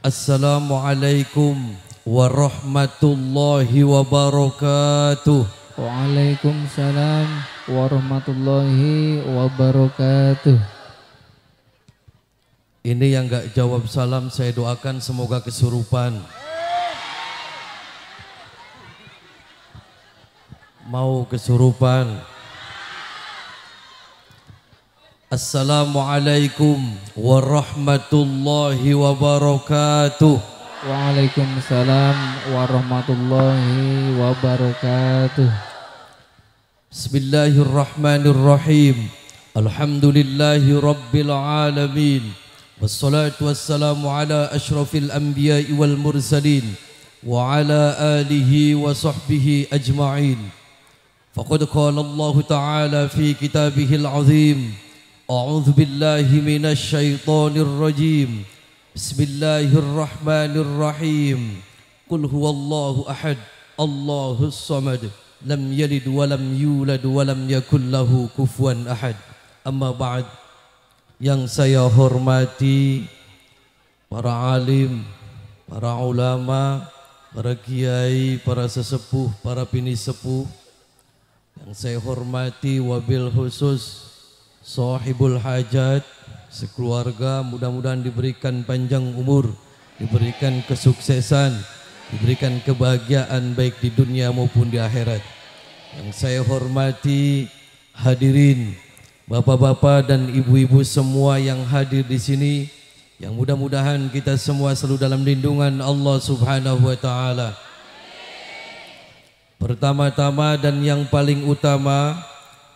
Assalamualaikum warahmatullahi wabarakatuh. Waalaikumsalam warahmatullahi wabarakatuh. Ini yang gak jawab salam saya doakan semoga kesurupan. Mau kesurupan. Assalamualaikum warahmatullahi wabarakatuh. Waalaikumsalam warahmatullahi wabarakatuh. Bismillahirrahmanirrahim. Alhamdulillahi rabbil alamin. Wassalatu wassalamu ala ashrafil anbiya'i wal mursalin wa ala alihi wa sahbihi ajma'in. Faqad qala Allah ta'ala fi kitabihil azim. A'udzu billahi minasy syaithanir rajim. Bismillahirrahmanirrahim. Qul huwallahu ahad, Allahus samad, lam yalid wa lam yulad wa lam yakul lahu kufuwan ahad. Amma ba'd. Yang saya hormati para alim, para ulama, para kiai, para sesepuh, para bini sepuh. Yang saya hormati wabil khusus sahibul hajat sekeluarga, mudah-mudahan diberikan panjang umur, diberikan kesuksesan, diberikan kebahagiaan baik di dunia maupun di akhirat. Yang saya hormati hadirin, bapak-bapak dan ibu-ibu semua yang hadir di sini, yang mudah-mudahan kita semua selalu dalam lindungan Allah Subhanahu wa taala. Pertama-tama dan yang paling utama,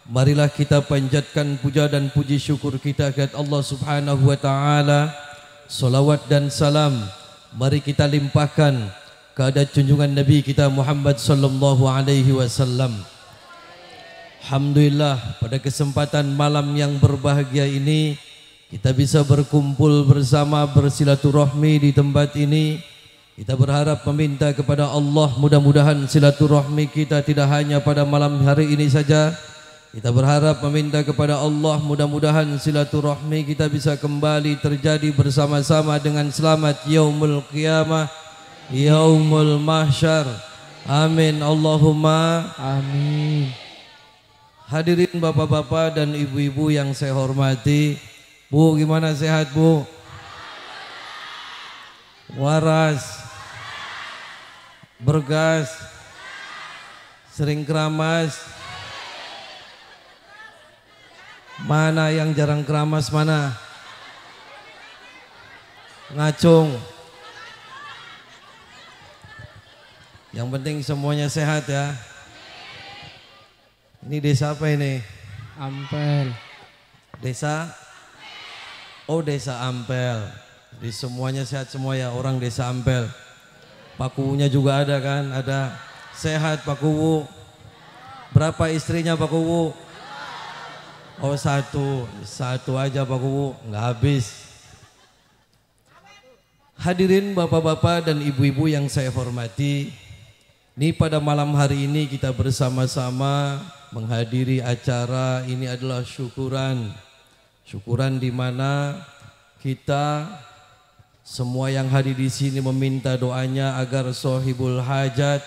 marilah kita panjatkan puja dan puji syukur kita kepada Allah Subhanahu wa taala. Salawat dan salam mari kita limpahkan kepada junjungan Nabi kita Muhammad sallallahu alaihi wasallam. Alhamdulillah, pada kesempatan malam yang berbahagia ini kita bisa berkumpul bersama, bersilaturahmi di tempat ini. Kita berharap meminta kepada Allah, mudah-mudahan silaturahmi kita tidak hanya pada malam hari ini saja. Kita berharap meminta kepada Allah, mudah-mudahan silaturahmi kita bisa kembali terjadi bersama-sama dengan selamat yaumul qiyamah, yaumul mahsyar. Amin Allahumma Amin. Hadirin bapak-bapak dan ibu-ibu yang saya hormati, Bu, gimana sehat Bu? Waras, bergas, sering keramas. Mana yang jarang keramas, mana? Ngacung. Yang penting semuanya sehat ya. Ini desa apa ini? Ampel. Desa? Oh, desa Ampel. Jadi semuanya sehat semua ya, orang desa Ampel. Pak Kuwunya juga ada kan? Ada. Sehat Pak Kuwu. Berapa istrinya Pak Kuwu? Oh, satu aja Pak Kuwu, nggak habis. Hadirin bapak-bapak dan ibu-ibu yang saya hormati, ini pada malam hari ini kita bersama-sama menghadiri acara ini adalah syukuran di mana kita semua yang hadir di sini meminta doanya agar sahibul hajat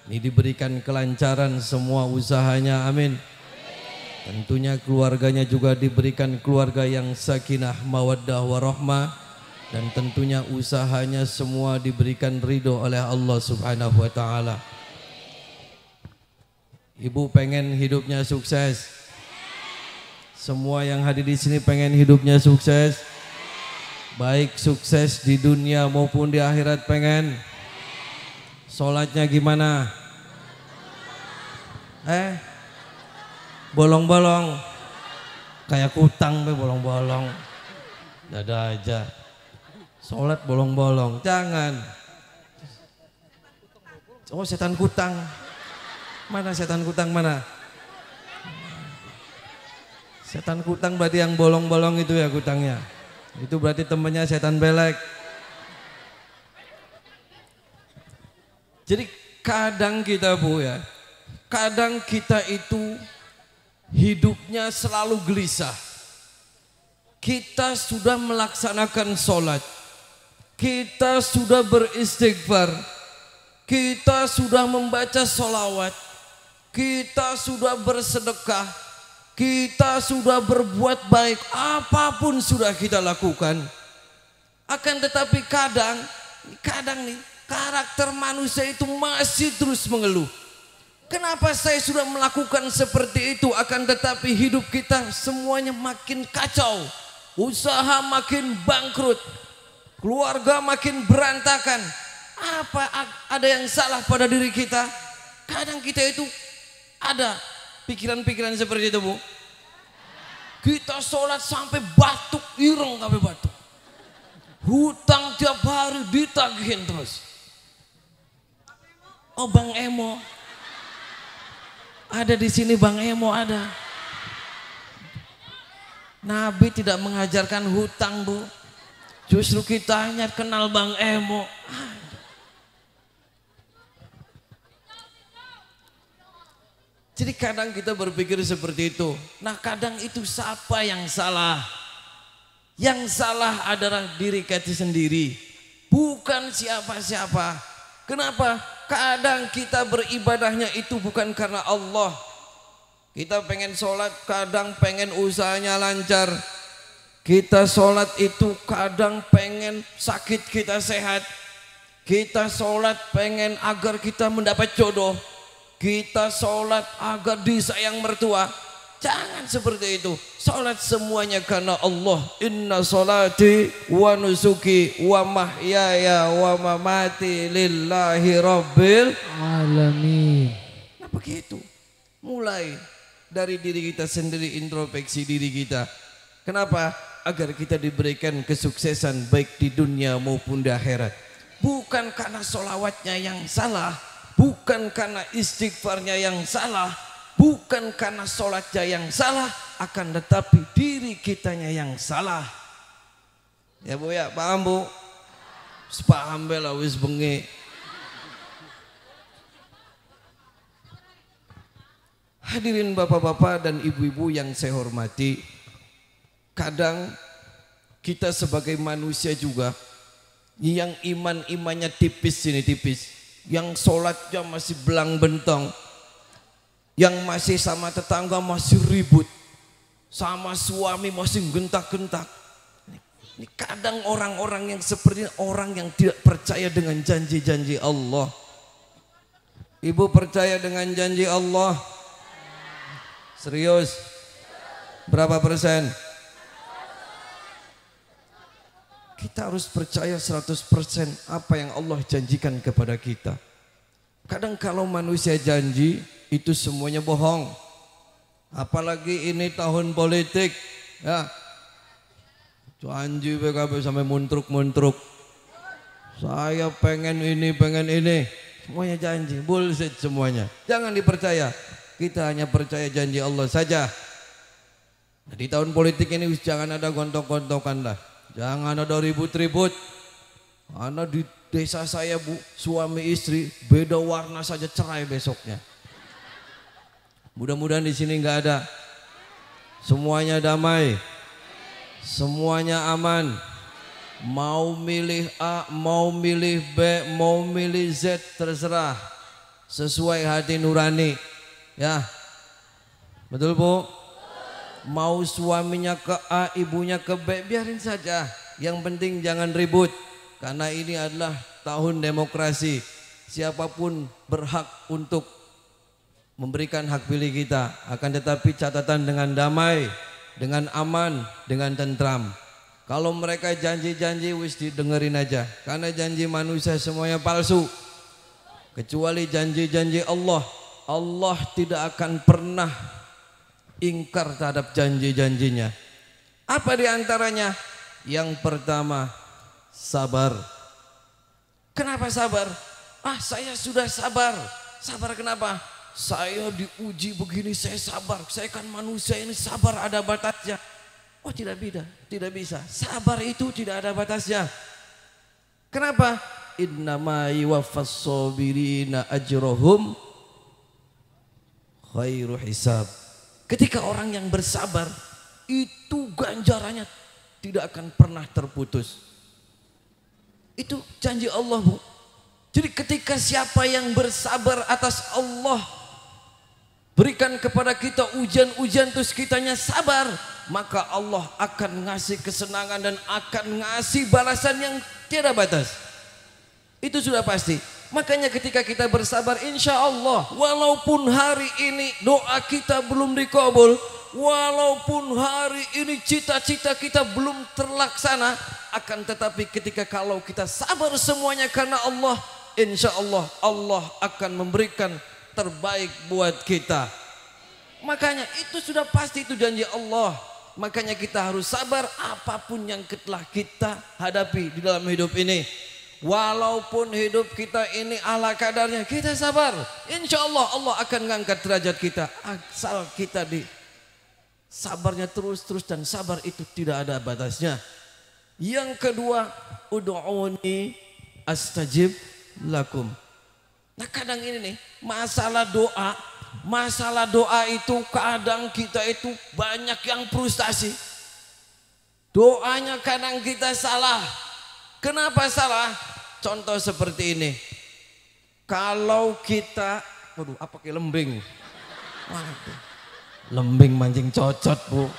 ini diberikan kelancaran semua usahanya, amin. Tentunya keluarganya juga diberikan keluarga yang sakinah, mawaddah, warahmah. Dan tentunya usahanya semua diberikan ridho oleh Allah Subhanahu wa ta'ala. Ibu pengen hidupnya sukses? Semua yang hadir di sini pengen hidupnya sukses? Baik sukses di dunia maupun di akhirat pengen? Sholatnya gimana? Bolong-bolong, kayak kutang be bolong-bolong. Dada aja. Sholat bolong-bolong, jangan. Oh, setan kutang. Mana setan kutang mana? Setan kutang berarti yang bolong-bolong itu ya kutangnya. Itu berarti temannya setan belek. Jadi kadang kita Bu ya, kadang kita itu hidupnya selalu gelisah. Kita sudah melaksanakan sholat, kita sudah beristighfar, kita sudah membaca sholawat, kita sudah bersedekah, kita sudah berbuat baik, apapun sudah kita lakukan. Akan tetapi kadang nih karakter manusia itu masih terus mengeluh. Kenapa saya sudah melakukan seperti itu, akan tetapi hidup kita semuanya makin kacau, usaha makin bangkrut, keluarga makin berantakan. Apa ada yang salah pada diri kita? Kadang kita itu ada pikiran-pikiran seperti itu, Bu. Kita sholat sampai batuk, ireng sampai batuk. Hutang tiap hari ditagihin terus. Oh, Bang Emo. Ada di sini Bang Emo ada. Nabi tidak mengajarkan hutang, Bu. Justru kita hanya kenal Bang Emo. Jadi kadang kita berpikir seperti itu. Nah, kadang itu siapa yang salah? Yang salah adalah diri kita sendiri, bukan siapa-siapa. Kenapa? Kadang kita beribadahnya itu bukan karena Allah. Kita pengen sholat, kadang pengen usahanya lancar. Kita sholat itu kadang pengen sakit kita sehat. Kita sholat pengen agar kita mendapat jodoh. Kita sholat agar disayang mertua. Jangan seperti itu. Sholat semuanya karena Allah. Inna sholati wa nusuki wa mahyaya wa mamati lillahi rabbil alamin. Nah, begitu. Mulai dari diri kita sendiri, introspeksi diri kita. Kenapa? Agar kita diberikan kesuksesan baik di dunia maupun di akhirat. Bukan karena sholawatnya yang salah, bukan karena istighfarnya yang salah, bukan karena sholatnya yang salah, akan tetapi diri kitanya yang salah. Ya Bu ya, paham Bu? Paham bela wis bengi. Hadirin bapak-bapak dan ibu-ibu yang saya hormati, kadang kita sebagai manusia juga yang imannya tipis ini tipis, yang sholatnya masih belang bentong, yang masih sama tetangga masih ribut, sama suami masih gentak-gentak. Ini kadang orang-orang yang seperti orang yang tidak percaya dengan janji-janji Allah. Ibu percaya dengan janji Allah? Serius? Berapa persen? Kita harus percaya 100% apa yang Allah janjikan kepada kita. Kadang kalau manusia janji, itu semuanya bohong. Apalagi ini tahun politik, ya. Janji PKB sampai muntruk-muntruk. Saya pengen ini, semuanya janji, bullshit semuanya. Jangan dipercaya. Kita hanya percaya janji Allah saja. Nah, di tahun politik ini jangan ada gontok-gontokan lah. Jangan ada ribut-ribut. Karena di desa saya Bu, suami istri beda warna saja cerai besoknya. Mudah-mudahan di sini nggak ada. Semuanya damai, semuanya aman. Mau milih A, mau milih B, mau milih Z, terserah. Sesuai hati nurani. Ya, betul Bu? Mau suaminya ke A, ibunya ke B, biarin saja. Yang penting jangan ribut. Karena ini adalah tahun demokrasi. Siapapun berhak untuk memberikan hak pilih kita. Akan tetapi catatan dengan damai, dengan aman, dengan tentram. Kalau mereka janji-janji wis didengerin aja. Karena janji manusia semuanya palsu. Kecuali janji-janji Allah. Allah tidak akan pernah ingkar terhadap janji-janjinya. Apa diantaranya? Yang pertama, sabar. Kenapa sabar? Saya sudah sabar. Sabar kenapa? Saya diuji begini, saya sabar. Saya kan manusia ini sabar ada batasnya. Oh, tidak bisa. Sabar itu tidak ada batasnya. Kenapa? Innama yuwaffas sabirina ajrohum khairu hisab. Ketika orang yang bersabar, itu ganjarannya tidak akan pernah terputus. Itu janji Allah, Bu. Jadi ketika siapa yang bersabar atas Allah berikan kepada kita ujian-ujian terus kitanya sabar, maka Allah akan ngasih kesenangan dan akan ngasih balasan yang tiada batas. Itu sudah pasti. Makanya ketika kita bersabar, insya Allah walaupun hari ini doa kita belum dikabul, walaupun hari ini cita-cita kita belum terlaksana, akan tetapi ketika kalau kita sabar semuanya karena Allah, insya Allah Allah akan memberikan terbaik buat kita. Makanya itu sudah pasti, itu janji Allah. Makanya kita harus sabar apapun yang telah kita hadapi di dalam hidup ini. Walaupun hidup kita ini ala kadarnya, kita sabar. Insya Allah Allah akan mengangkat derajat kita. Asal kita di sabarnya terus-terus, dan sabar itu tidak ada batasnya. Yang kedua, ud'uni astajib lakum. Nah kadang ini nih masalah doa itu kadang kita itu banyak yang frustasi. Doanya kadang kita salah. Kenapa salah? Contoh seperti ini. Kalau kita, waduh apa kayak lembing. Waduh. Lembing mancing cocot, Bu.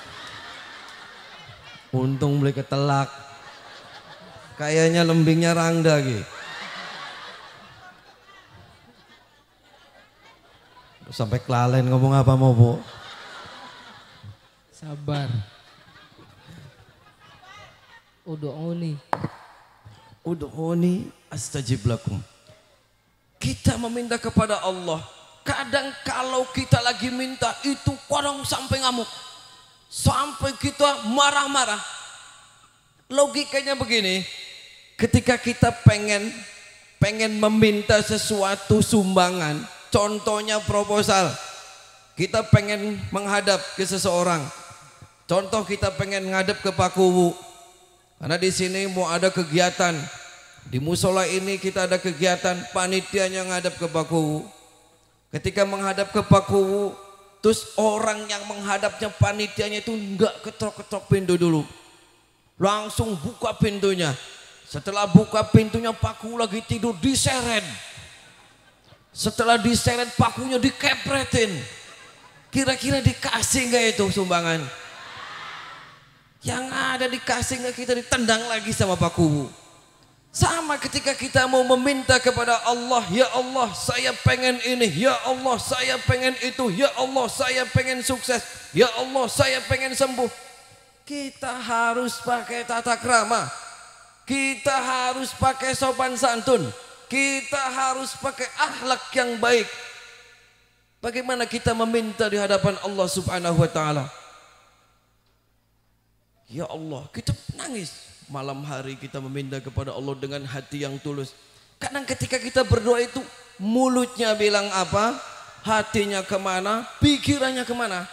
Untung beli ketelak. Kayaknya lembingnya rangda gitu. Sampai kelalen ngomong apa mau, Bu? Sabar. Ud'uni astajib lakum. Kita meminta kepada Allah. Kadang kalau kita lagi minta itu kadang sampai ngamuk. Sampai kita marah-marah. Logikanya begini. Ketika kita pengen meminta sesuatu sumbangan, contohnya proposal, kita pengen menghadap ke seseorang. Contoh kita pengen ngadep ke Pak Kuwu, karena di sini mau ada kegiatan di musola ini, kita ada kegiatan panitianya ngadep ke Pak Kuwu. Ketika menghadap ke Pak Kuwu, terus orang yang menghadapnya panitianya itu enggak ketok-ketok pintu dulu, langsung buka pintunya. Setelah buka pintunya, Pak Kuwu lagi tidur, diseret. Setelah diseret pakunya dikepretin. Kira-kira dikasih nggak itu sumbangan? Yang ada dikasih nggak, kita ditendang lagi sama Pak Kuwu. Sama ketika kita mau meminta kepada Allah, ya Allah saya pengen ini, ya Allah saya pengen itu, ya Allah saya pengen sukses, ya Allah saya pengen sembuh. Kita harus pakai tata krama, kita harus pakai sopan santun, kita harus pakai akhlak yang baik. Bagaimana kita meminta di hadapan Allah Subhanahu wa taala? Ya Allah, kita nangis. Malam hari kita meminta kepada Allah dengan hati yang tulus. Kadang ketika kita berdoa itu mulutnya bilang apa, hatinya kemana, pikirannya kemana.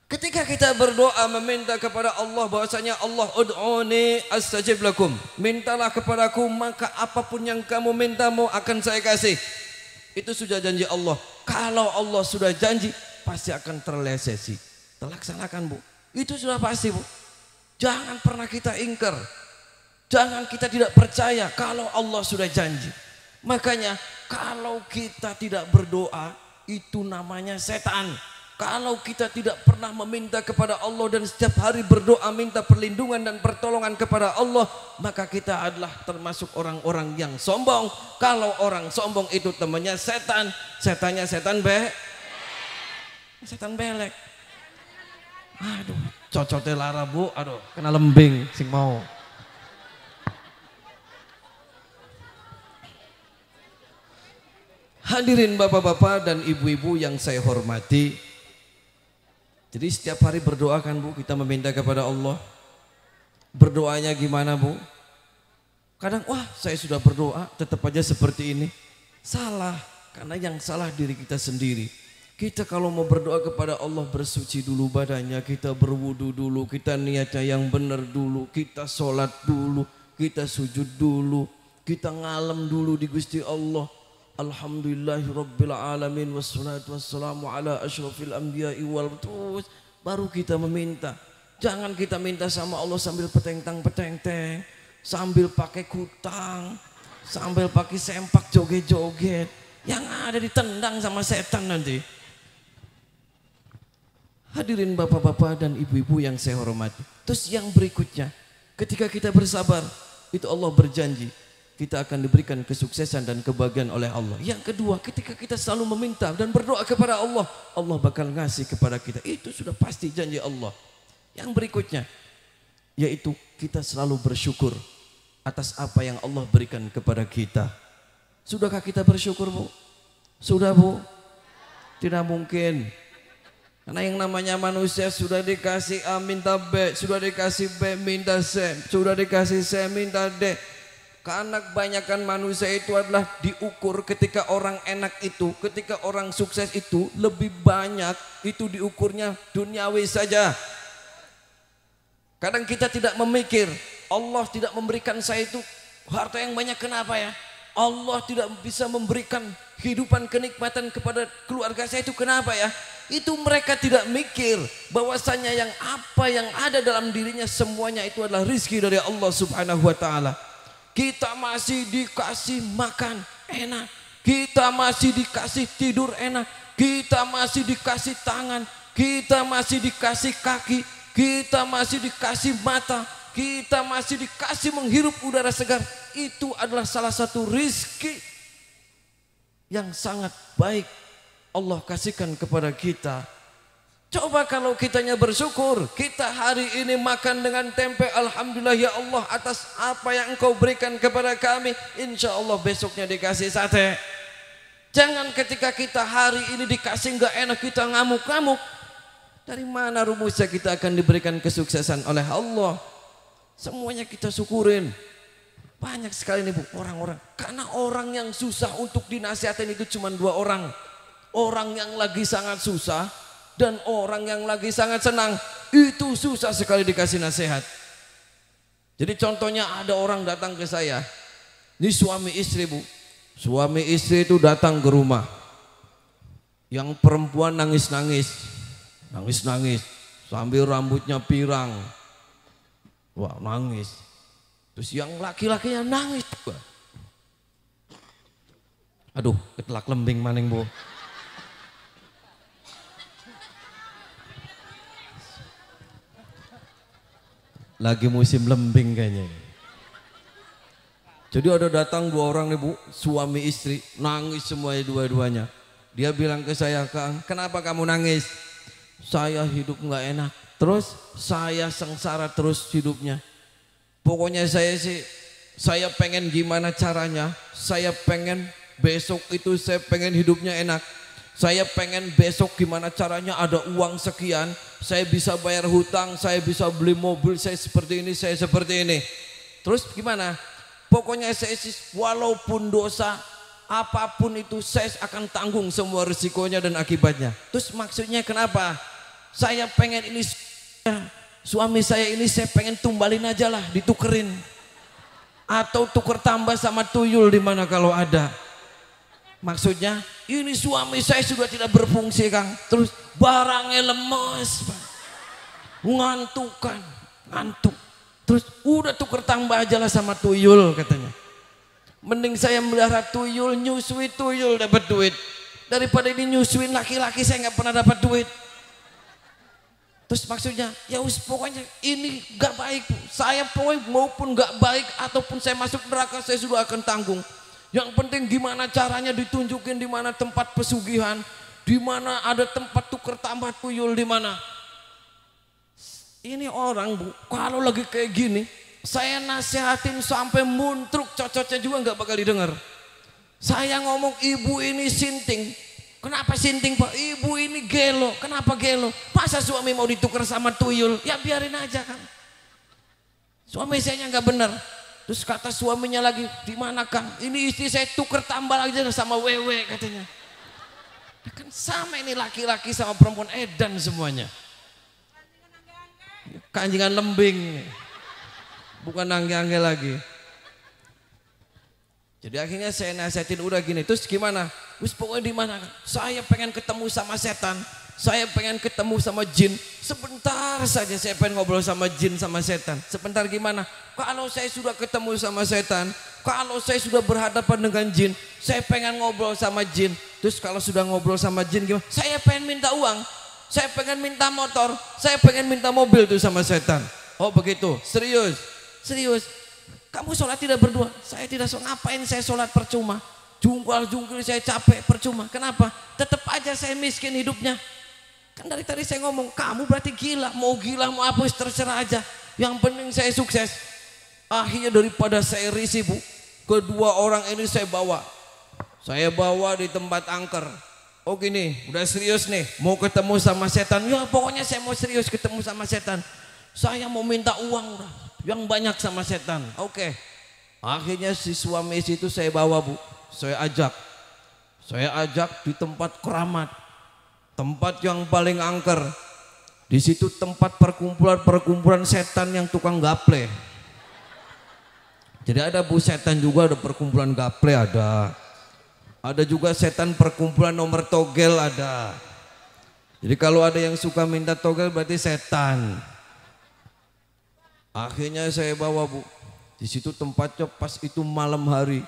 Ketika kita berdoa meminta kepada Allah bahwasanya Allah ud'uni astajib lakum, mintalah kepadaku maka apapun yang kamu minta mau akan saya kasih. Itu sudah janji Allah. Kalau Allah sudah janji pasti akan terrealisasi, terlaksanakan, Bu. Itu sudah pasti, Bu. Jangan pernah kita ingkar, jangan kita tidak percaya kalau Allah sudah janji. Makanya kalau kita tidak berdoa itu namanya setan. Kalau kita tidak pernah meminta kepada Allah dan setiap hari berdoa minta perlindungan dan pertolongan kepada Allah, maka kita adalah termasuk orang-orang yang sombong. Kalau orang sombong itu temannya setan, setannya setan setan belek. Aduh, cocotnya lara, Bu. Aduh, kena lembing sing mau. Hadirin bapak-bapak dan ibu-ibu yang saya hormati. Jadi setiap hari berdoa kan, Bu, kita meminta kepada Allah. Berdoanya gimana, Bu? Kadang wah saya sudah berdoa tetap aja seperti ini. Salah, karena yang salah diri kita sendiri. Kita kalau mau berdoa kepada Allah bersuci dulu badannya, kita berwudu dulu, kita niatnya yang benar dulu, kita sholat dulu, kita sujud dulu, kita ngalem dulu di Gusti Allah. Alhamdulillahirabbil alamin wassalatu wassalamu ala asyrafil anbiya'i wal terus baru kita meminta. Jangan kita minta sama Allah sambil petentang-petenteng. sambil pakai kutang, sambil pakai sempak joget-joget. Yang ada ditendang sama setan nanti. Hadirin bapak-bapak dan ibu-ibu yang saya hormati. Terus yang berikutnya, ketika kita bersabar, itu Allah berjanji kita akan diberikan kesuksesan dan kebahagiaan oleh Allah. Yang kedua, ketika kita selalu meminta dan berdoa kepada Allah, Allah bakal ngasih kepada kita. Itu sudah pasti janji Allah. Yang berikutnya, yaitu kita selalu bersyukur atas apa yang Allah berikan kepada kita. Sudahkah kita bersyukur, Bu? Sudah, Bu? Tidak mungkin. Karena yang namanya manusia sudah dikasih A minta B, sudah dikasih B minta C, sudah dikasih C minta D. Karena kebanyakan manusia itu adalah diukur ketika orang enak itu, ketika orang sukses itu lebih banyak itu diukurnya duniawi saja. Kadang kita tidak memikir, Allah tidak memberikan saya itu harta yang banyak, kenapa ya? Allah tidak bisa memberikan kehidupan kenikmatan kepada keluarga saya itu, kenapa ya? Itu mereka tidak mikir bahwasanya yang apa yang ada dalam dirinya semuanya itu adalah rizki dari Allah Subhanahu wa taala. Kita masih dikasih makan enak, kita masih dikasih tidur enak, kita masih dikasih tangan, kita masih dikasih kaki, kita masih dikasih mata, kita masih dikasih menghirup udara segar. Itu adalah salah satu rizki yang sangat baik Allah kasihkan kepada kita. Coba kalau kitanya bersyukur, kita hari ini makan dengan tempe, alhamdulillah ya Allah atas apa yang Engkau berikan kepada kami. Insya Allah besoknya dikasih sate. Jangan ketika kita hari ini dikasih nggak enak kita ngamuk-ngamuk. Dari mana rumusnya kita akan diberikan kesuksesan oleh Allah? Semuanya kita syukurin. Banyak sekali nih, Bu, orang-orang. Karena orang yang susah untuk dinasihatin itu cuma dua orang. Orang yang lagi sangat susah dan orang yang lagi sangat senang. Itu susah sekali dikasih nasihat. Jadi contohnya ada orang datang ke saya. Ini suami istri, Bu. Suami istri itu datang ke rumah. Yang perempuan nangis-nangis. Nangis-nangis sambil rambutnya pirang. Wah, nangis. Terus yang laki-lakinya nangis juga. Aduh, ketelak lembing maning, Bu. Lagi musim lembing kayaknya. Jadi ada datang dua orang nih, Bu, suami istri, nangis semuanya dua-duanya. Dia bilang ke saya, "Kang, kenapa kamu nangis?" "Saya hidup nggak enak. Terus saya sengsara terus hidupnya. Pokoknya saya pengen gimana caranya, saya pengen besok itu saya pengen hidupnya enak. Saya pengen besok gimana caranya ada uang sekian, saya bisa bayar hutang, saya bisa beli mobil, saya seperti ini, saya seperti ini. Terus gimana? Pokoknya saya walaupun dosa apapun itu saya akan tanggung semua risikonya dan akibatnya." Terus maksudnya kenapa? Saya pengen ini, suami saya ini saya pengen tumbalin aja lah, ditukerin. Atau tuker tambah sama tuyul di mana kalau ada. Maksudnya ini suami saya sudah tidak berfungsi, Kang. Terus barangnya lemes, Pak. Ngantuk. Terus udah tuker tambah aja lah sama tuyul katanya. Mending saya melihara tuyul, nyusui tuyul dapat duit. Daripada ini nyusuin laki-laki saya nggak pernah dapat duit. Terus maksudnya ya pokoknya ini gak baik, Bu. Saya pokoknya maupun gak baik ataupun saya masuk neraka saya sudah akan tanggung. Yang penting gimana caranya ditunjukin di mana tempat pesugihan, di mana ada tempat tuker tambah tuyul di mana. Ini orang, Bu, kalau lagi kayak gini saya nasihatin sampai muntruk cocotnya juga nggak bakal didengar. Saya ngomong ibu ini sinting. Kenapa sinting, Pak? Ibu ini gelo. Kenapa gelo? Masa suami mau ditukar sama tuyul? Ya biarin aja, Kang. Suami saya nggak benar. Terus kata suaminya lagi, "Di mana, Kang? Ini istri saya tukar tambah aja sama wewe," katanya. Ya kan sama ini laki-laki sama perempuan edan semuanya. Kanjingan lembing. Bukan angge-angge lagi. Jadi akhirnya saya nasihatin udah gini. Terus gimana? Pokoknya di mana? Saya pengen ketemu sama setan. Saya pengen ketemu sama jin. Sebentar saja saya pengen ngobrol sama jin sama setan. Sebentar gimana? Kalau saya sudah ketemu sama setan, kalau saya sudah berhadapan dengan jin, saya pengen ngobrol sama jin. Terus kalau sudah ngobrol sama jin gimana? Saya pengen minta uang, saya pengen minta motor, saya pengen minta mobil tuh sama setan. Oh begitu, serius, serius. Kamu sholat tidak berdua, saya tidak sholat. Ngapain saya sholat percuma? Jungkul saya capek percuma. Kenapa? Tetap aja saya miskin hidupnya. Kan dari tadi saya ngomong, kamu berarti gila. Mau gila mau apa terserah aja. Yang penting saya sukses. Akhirnya daripada saya risih bu, kedua orang ini saya bawa. Saya bawa di tempat angker. Oh gini, udah serius nih, mau ketemu sama setan. Ya pokoknya saya mau serius ketemu sama setan. Saya mau minta uang yang banyak sama setan. Oke. Akhirnya si suami itu saya bawa bu. Saya ajak di tempat keramat, tempat yang paling angker. Di situ tempat perkumpulan setan yang tukang gaple. Jadi ada bu setan juga, ada perkumpulan gaple ada. Ada juga setan perkumpulan nomor togel ada. Jadi kalau ada yang suka minta togel berarti setan. Akhirnya saya bawa bu. Di situ tempatnya pas itu malam hari.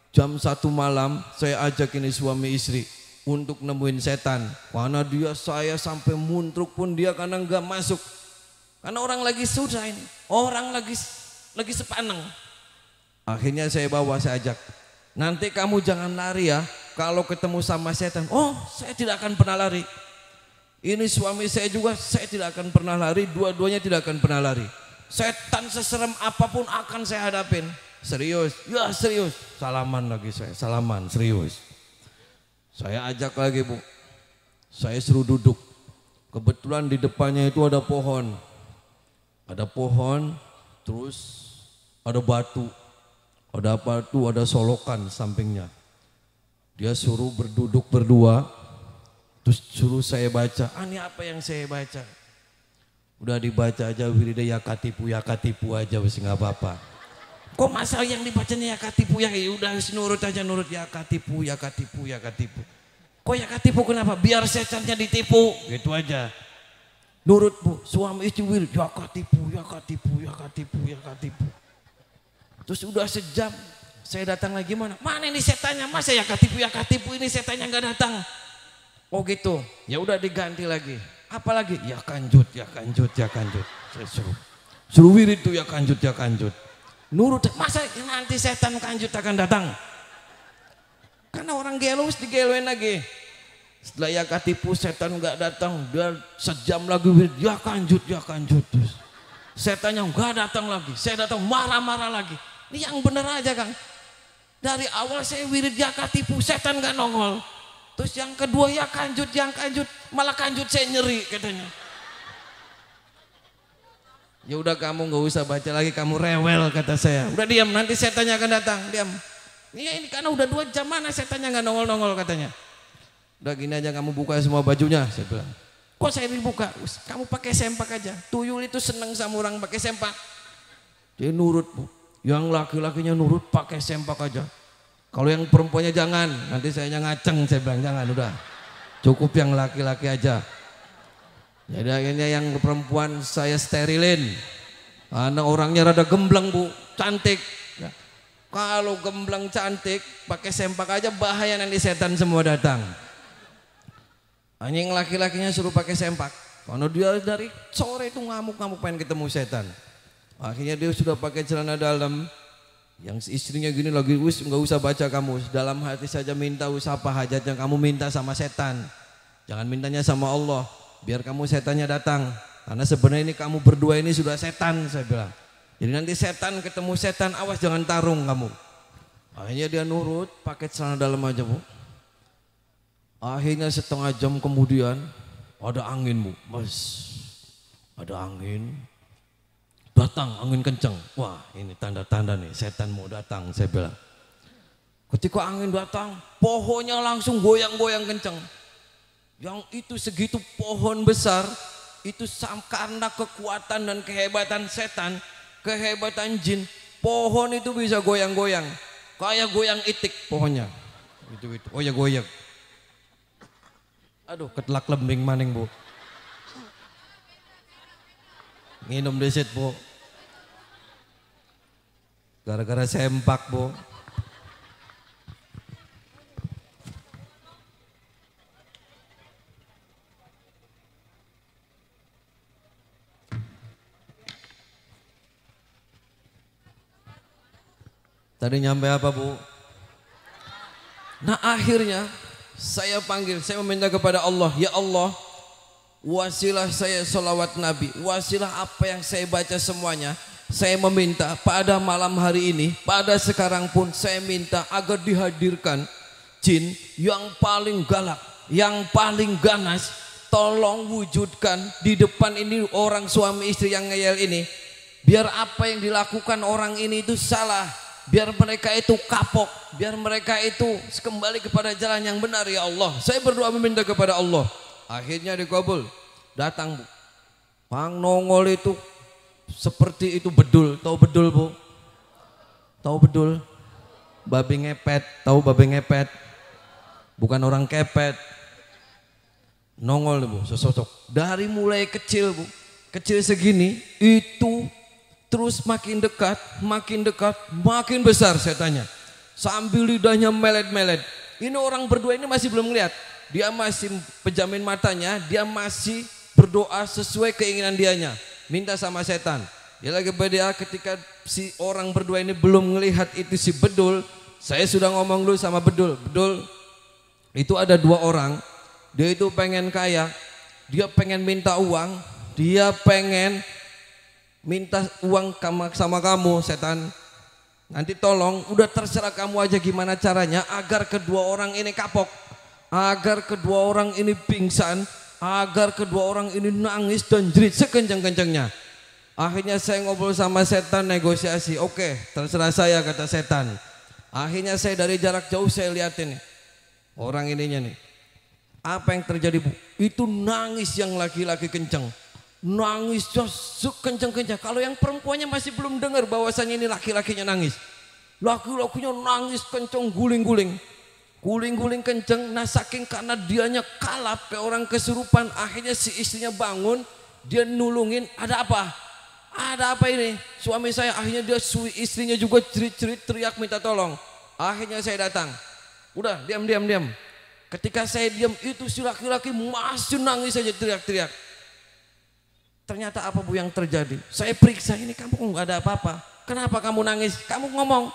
Jam 1 malam saya ajak ini suami istri untuk nemuin setan. Karena saya sampai muntruk pun dia karena nggak masuk. Karena orang lagi susah ini, orang lagi sepaneng. Akhirnya saya bawa, saya ajak. Nanti kamu jangan lari ya kalau ketemu sama setan. Oh saya tidak akan pernah lari. Ini suami saya juga, saya tidak akan pernah lari. Dua-duanya tidak akan pernah lari. Setan seserem apapun akan saya hadapin. Serius, ya serius. Salaman lagi saya, salaman serius. Saya ajak lagi bu. Saya suruh duduk. Kebetulan di depannya itu ada pohon. Ada pohon, terus ada batu. Ada batu, ada solokan sampingnya. Dia suruh berduduk berdua. Terus suruh saya baca. Ini apa yang saya baca? Udah dibaca aja wirida ya katipu aja wis nggak apa-apa. Kok masalah yang dibacanya ya katipu ya udah nurut aja nurut ya katipu. Kok ya katipu kenapa? Biar setannya ditipu gitu aja. Nurut bu, suami istri wirid ya katipu. Terus udah sejam saya datang lagi mana ini setannya, masa ya katipu ini setannya nggak datang. Oh gitu, ya udah diganti lagi. Apalagi ya kanjut. Saya suruh wirid tuh ya kanjut. Nurut, masa nanti setan kanjut akan datang? Karena orang gelo digeloin lagi. Setelah ya katipu setan nggak datang, dia sejam lagi wirid ya kanjut. Terus setannya nggak datang lagi, saya datang marah-marah lagi. Ini yang bener aja Kang. Dari awal saya wirid ya katipu, setan nggak nongol. Terus yang kedua ya kanjut, malah kanjut saya nyeri katanya. Ya udah kamu nggak usah baca lagi, kamu rewel kata saya. Udah diam, nanti setannya akan datang, diam. Ini karena udah 2 jam mana setannya nggak nongol katanya. Udah gini aja kamu buka semua bajunya, saya bilang. Kok saya dibuka? Kamu pakai sempak aja. Tuyul itu seneng sama orang pakai sempak. Dia nurut bu. Yang laki-lakinya nurut pakai sempak aja. Kalau yang perempuannya jangan, nanti saya ngaceng, saya bilang jangan udah. Cukup yang laki-laki aja. Jadi akhirnya yang perempuan saya sterilin. Karena orangnya rada gembleng bu, cantik. Ya. Kalau gembleng cantik, pakai sempak aja bahaya nanti setan semua datang. Hanya yang laki-lakinya suruh pakai sempak. Karena dia dari sore itu ngamuk-ngamuk pengen ketemu setan. Akhirnya dia sudah pakai celana dalam. Yang istrinya gini lagi, wis nggak usah baca kamu. Dalam hati saja minta wis apa hajat yang kamu minta sama setan. Jangan mintanya sama Allah. Biar kamu setannya datang. Karena sebenarnya ini kamu berdua ini sudah setan saya bilang. Jadi nanti setan ketemu setan, awas jangan tarung kamu. Akhirnya dia nurut, pakai celana dalam aja bu. Akhirnya setengah jam kemudian ada angin bu, mas. Ada angin. Datang angin kenceng. Wah ini tanda-tanda nih setan mau datang saya bilang. Ketika angin datang, pohonnya langsung goyang-goyang kenceng. Yang itu segitu pohon besar, itu karena kekuatan dan kehebatan setan, kehebatan jin, pohon itu bisa goyang-goyang. Kayak goyang itik pohonnya. Itu. Oh ya goyang. Aduh, ketelak lembing maning Bu. Nginum desit Bu. Gara-gara sempak Bu. Tadi nyampe apa Bu? Nah akhirnya saya panggil, saya meminta kepada Allah, ya Allah, wasilah saya sholawat Nabi, wasilah apa yang saya baca semuanya. Saya meminta pada malam hari ini, pada sekarang pun saya minta agar dihadirkan jin yang paling galak, yang paling ganas. Tolong wujudkan di depan ini orang suami istri yang ngeyel ini. Biar apa yang dilakukan orang ini itu salah. Biar mereka itu kapok, biar mereka itu kembali kepada jalan yang benar ya Allah. Saya berdoa meminta kepada Allah. Akhirnya dikabul. Datang Bu. Pang nongol itu seperti itu bedul. Tahu bedul Bu? Tahu bedul? Babi ngepet. Tahu babi ngepet? Bukan orang kepet. Nongol Bu, sesosok. Dari mulai kecil Bu. Kecil segini itu terus makin dekat, makin besar setannya. Sambil lidahnya melet-melet. Ini orang berdua ini masih belum melihat. Dia masih pejamin matanya, dia masih berdoa sesuai keinginan dianya. Minta sama setan. Dia lagi berdoa ketika si orang berdua ini belum melihat itu si bedul. Saya sudah ngomong dulu sama bedul. Bedul, itu ada dua orang. Dia itu pengen kaya, dia pengen minta uang, dia pengen minta uang sama kamu setan. Nanti tolong udah terserah kamu aja gimana caranya agar kedua orang ini kapok, agar kedua orang ini pingsan, agar kedua orang ini nangis dan jerit sekencang-kencangnya. Akhirnya saya ngobrol sama setan, negosiasi. Oke, terserah saya kata setan. Akhirnya saya dari jarak jauh saya liatin nih orang ininya nih. Apa yang terjadi Bu? Itu nangis yang laki-laki kencang. Nangis kencang-kencang. Kalau yang perempuannya masih belum dengar bahwasanya ini laki-lakinya nangis. Laki-lakinya nangis kencang, guling-guling. Guling-guling kencang. Nah saking karena dianya kalap kayak orang kesurupan. Akhirnya si istrinya bangun. Dia nulungin. Ada apa? Ada apa ini? Suami saya akhirnya dia istrinya juga cerit-cerit teriak minta tolong. Akhirnya saya datang. Udah diam. Ketika saya diam itu si laki-laki masih nangis saja teriak-teriak. Ternyata apa Bu yang terjadi? Saya periksa, ini kamu nggak ada apa-apa. Kenapa kamu nangis? Kamu ngomong.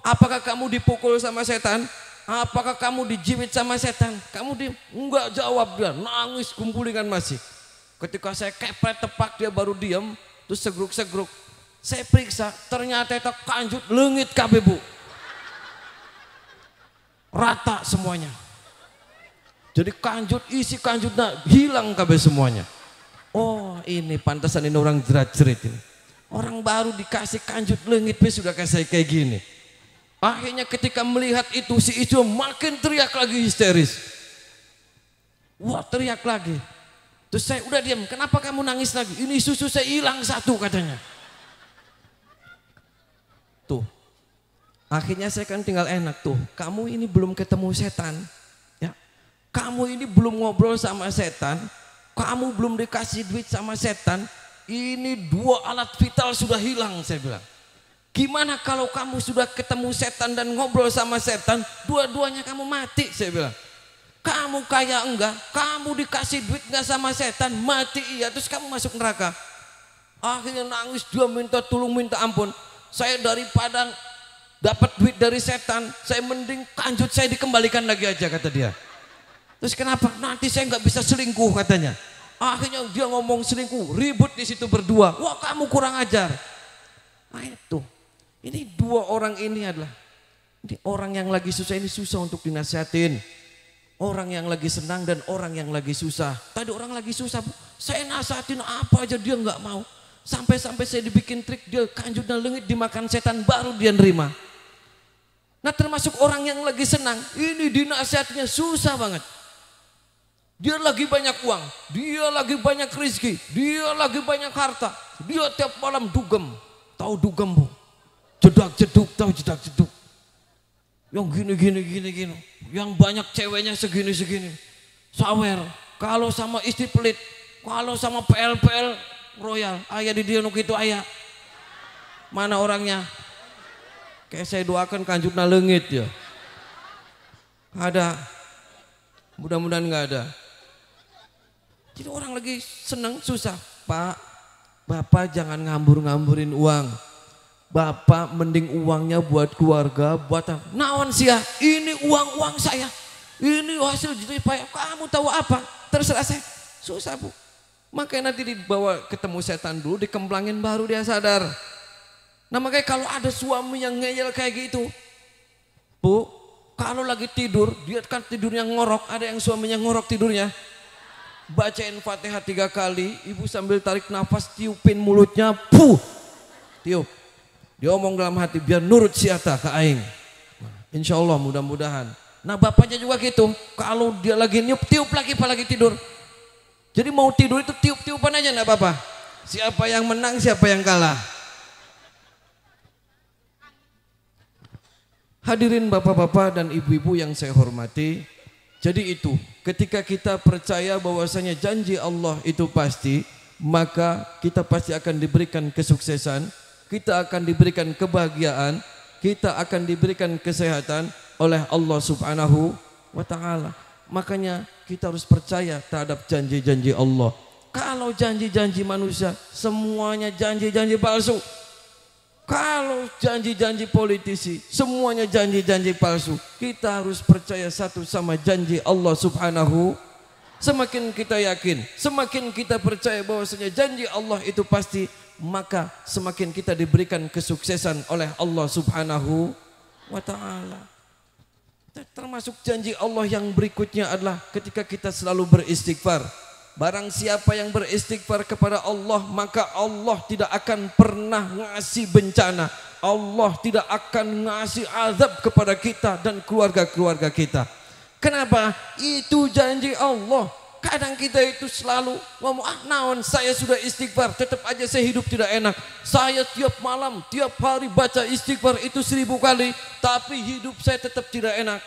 Apakah kamu dipukul sama setan? Apakah kamu dijiwit sama setan? Kamu enggak jawab dia. Nangis gumpulingan masih. Ketika saya kepret tepak dia baru diam. Terus segruk-segruk. Saya periksa, ternyata itu kanjut leungit kabeh Bu. Rata semuanya. Jadi kanjut, isi kanjutnya hilang kabeh semuanya. Oh ini pantasan ini orang jerat-jerit ini. Orang baru dikasih kanjut leungit sudah kasih kayak gini. Akhirnya ketika melihat itu si Ijo makin teriak lagi histeris. Wah teriak lagi. Terus saya udah diam. Kenapa kamu nangis lagi? Ini susu saya hilang satu katanya. Tuh. Akhirnya saya kan tinggal enak tuh. Kamu ini belum ketemu setan. Ya. Kamu ini belum ngobrol sama setan. Kamu belum dikasih duit sama setan, ini dua alat vital sudah hilang saya bilang. Gimana kalau kamu sudah ketemu setan dan ngobrol sama setan, dua-duanya kamu mati saya bilang. Kamu kaya enggak, kamu dikasih duit enggak sama setan, mati iya, terus kamu masuk neraka. Akhirnya nangis dia minta tolong minta ampun. Saya daripada dapat duit dari setan, saya mending kanjut saya dikembalikan lagi aja kata dia. Terus kenapa? Nanti saya nggak bisa selingkuh katanya. Akhirnya dia ngomong selingkuh, ribut di situ berdua. Wah kamu kurang ajar. Nah itu, ini dua orang ini adalah ini orang yang lagi susah ini susah untuk dinasihatin. Orang yang lagi senang dan orang yang lagi susah. Tadi orang lagi susah, saya nasihatin apa aja dia nggak mau. Sampai-sampai saya dibikin trik dia kanjutnya leungit dimakan setan baru dia nerima. Nah termasuk orang yang lagi senang, ini dinasihatinya susah banget. Dia lagi banyak uang, dia lagi banyak rezeki, dia lagi banyak harta. Dia tiap malam dugem. Tahu dugem Bu? Jedak-jeduk, tahu jedak-jeduk. Yang gini. Yang banyak ceweknya segini-segini. sawer. Kalau sama istri pelit, kalau sama PL royal, ayah di dia nuk itu ayah. Mana orangnya? Kayak saya doakan kanjutna leungit ya. Ada. Mudah-mudahan nggak ada. Jadi orang lagi senang susah. Pak, Bapak jangan ngambur-ngamburin uang. Bapak mending uangnya buat keluarga, buat naon sia. Ini uang saya. Ini hasil jerih payah. Kamu tahu apa? Terserah saya. Susah bu. Makanya nanti dibawa ketemu setan dulu, dikemplangin baru dia sadar. Nah makanya kalau ada suami yang ngeyel kayak gitu, bu, kalau lagi tidur, dia kan tidurnya ngorok. Ada yang suaminya ngorok tidurnya. Bacain Fatihah 3 kali, ibu sambil tarik nafas, tiupin mulutnya, puh, tiup. Dia omong dalam hati, biar nurut siata ke aing. Insya Allah mudah-mudahan. Nah bapaknya juga gitu, kalau dia lagi niup, tiup lagi apalagi tidur. Jadi mau tidur itu tiup-tiupan aja enggak apa-apa. Siapa yang menang, siapa yang kalah. Hadirin bapak-bapak dan ibu-ibu yang saya hormati, jadi itu ketika kita percaya bahwasanya janji Allah itu pasti, maka kita pasti akan diberikan kesuksesan, kita akan diberikan kebahagiaan, kita akan diberikan kesehatan oleh Allah Subhanahu wa ta'ala. Makanya kita harus percaya terhadap janji-janji Allah. Kalau janji-janji manusia semuanya janji-janji palsu. Kalau janji-janji politisi semuanya janji-janji palsu. Kita harus percaya satu sama janji Allah Subhanahu. Semakin kita yakin, semakin kita percaya bahwasanya janji Allah itu pasti, maka semakin kita diberikan kesuksesan oleh Allah Subhanahu wa ta'ala. Termasuk janji Allah yang berikutnya adalah ketika kita selalu beristighfar. Barang siapa yang beristighfar kepada Allah, maka Allah tidak akan pernah ngasih bencana. Allah tidak akan ngasih azab kepada kita dan keluarga-keluarga kita. Kenapa? Itu janji Allah. Kadang kita itu selalu ngomong, naon saya sudah istighfar, tetap aja saya hidup tidak enak. Saya tiap malam, tiap hari baca istighfar itu 1000 kali, tapi hidup saya tetap tidak enak.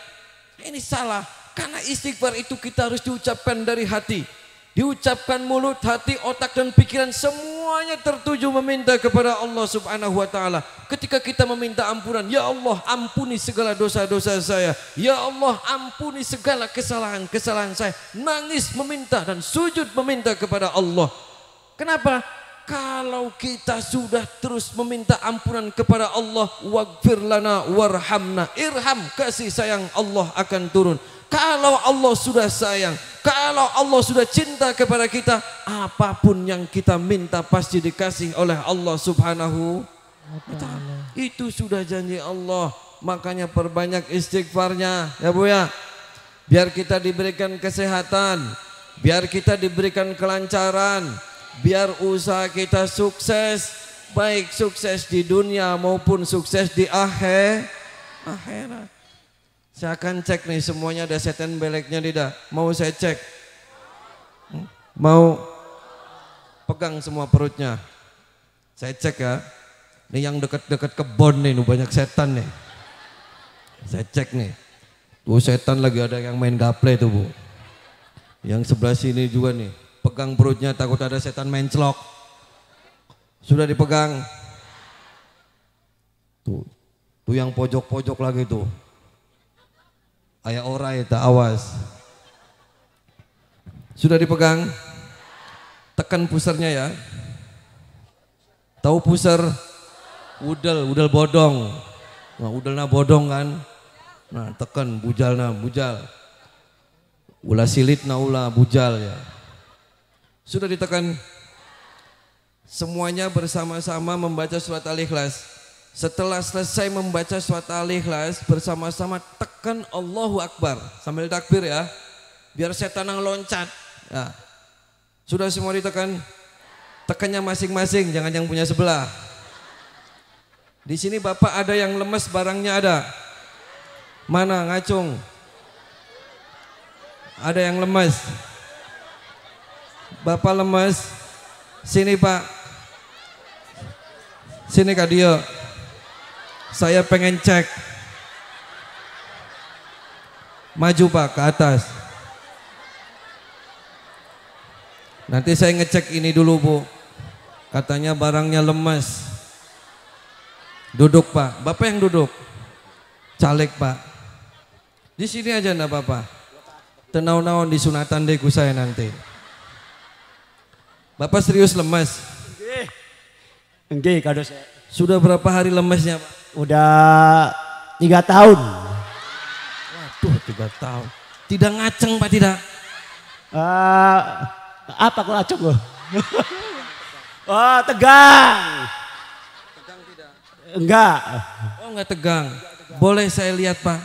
Ini salah, karena istighfar itu kita harus diucapkan dari hati. Diucapkan mulut, hati, otak dan pikiran semuanya tertuju meminta kepada Allah Subhanahu wa ta'ala. Ketika kita meminta ampunan, ya Allah ampuni segala dosa-dosa saya, ya Allah ampuni segala kesalahan-kesalahan saya. Nangis meminta dan sujud meminta kepada Allah. Kenapa? Kalau kita sudah terus meminta ampunan kepada Allah, waghfir lana warhamna, irham, kasih sayang Allah akan turun. Kalau Allah sudah sayang, kalau Allah sudah cinta kepada kita, apapun yang kita minta pasti dikasih oleh Allah Subhanahu wa ta'ala. Itu sudah janji Allah. Makanya perbanyak istighfarnya ya Bu ya. Biar kita diberikan kesehatan, biar kita diberikan kelancaran, biar usaha kita sukses, baik sukses di dunia maupun sukses di akhirat. Saya akan cek nih semuanya ada setan beleknya tidak? Mau saya cek? Mau? Pegang semua perutnya. Saya cek ya. Ini yang dekat-dekat kebon nih, banyak setan nih. Saya cek nih. Tuh setan lagi ada yang main gaple tuh Bu. Yang sebelah sini juga nih. Pegang perutnya takut ada setan menclok. Sudah dipegang. Tuh yang pojok-pojok lagi tuh. Ayah ora itu awas. Sudah dipegang. Tekan pusernya ya. Tahu puser? Udel bodong. Nah, udelna bodong kan. Nah, tekan bujal. Ulah silit na ulah bujal ya. Sudah ditekan. Semuanya bersama-sama membaca surat Al-Ikhlas. Setelah selesai membaca surat Al-Ikhlas, bersama-sama tekan Allahu Akbar sambil takbir ya, biar setan yang loncat ya. Sudah semua ditekan? Tekannya masing-masing, jangan yang punya sebelah. Di sini Bapak ada yang lemes, barangnya ada. Mana ngacung? Ada yang lemes. Bapak lemes. Sini Pak. Sini Kak Dio. Saya pengen cek. Maju Pak ke atas. Nanti saya ngecek ini dulu Bu. Katanya barangnya lemas. Duduk Pak. Bapak yang duduk. Caleg Pak. Di sini aja enggak apa-apa. Tenau-naon di sunatan deku saya nanti. Bapak serius lemas? Enggak, kado saya. Sudah berapa hari lemesnya Pak? Udah 3 tahun. Waduh 3 tahun. Tidak ngaceng Pak tidak? Apa kok acung loh? Oh tegang. Tegang tidak? Enggak. Oh enggak tegang. Boleh saya lihat Pak?